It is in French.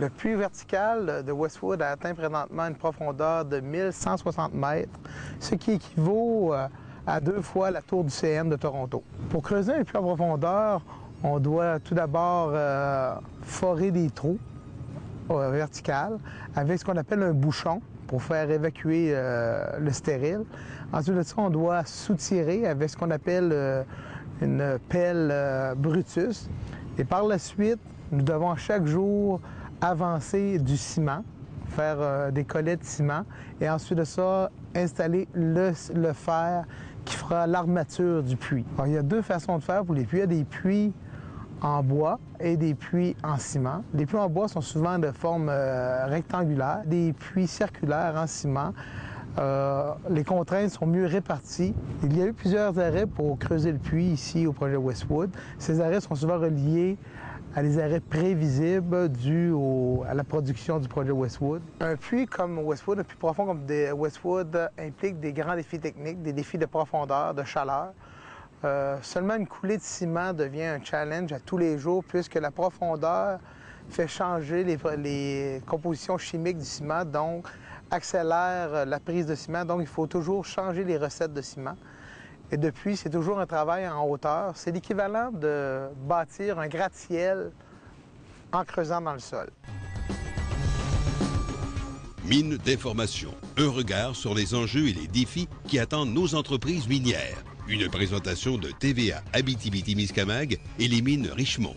Le puits vertical de Westwood a atteint présentement une profondeur de 1160 mètres, ce qui équivaut à 2 fois la tour du CN de Toronto. Pour creuser un puits en profondeur, on doit tout d'abord forer des trous verticales avec ce qu'on appelle un bouchon pour faire évacuer le stérile. Ensuite de ça, on doit soutirer avec ce qu'on appelle une pelle Brutus. Et par la suite, nous devons chaque jour avancer du ciment, faire des collets de ciment et ensuite de ça, installer le fer qui fera l'armature du puits. Alors, il y a 2 façons de faire pour les puits. Il y a des puits en bois et des puits en ciment. Les puits en bois sont souvent de forme rectangulaire. Des puits circulaires en ciment, les contraintes sont mieux réparties. Il y a eu plusieurs arrêts pour creuser le puits ici au projet Westwood. Ces arrêts sont souvent reliés à des arrêts prévisibles dus à la production du projet Westwood. Un puits comme Westwood, un puits profond comme Westwood, implique des grands défis techniques, des défis de profondeur, de chaleur. Seulement une coulée de ciment devient un challenge à tous les jours puisque la profondeur fait changer les compositions chimiques du ciment, donc accélère la prise de ciment. Donc il faut toujours changer les recettes de ciment. Et depuis, c'est toujours un travail en hauteur. C'est l'équivalent de bâtir un gratte-ciel en creusant dans le sol. Mine d'information. Un regard sur les enjeux et les défis qui attendent nos entreprises minières. Une présentation de TVA Abitibi-Témiscamingue et les mines Richemont.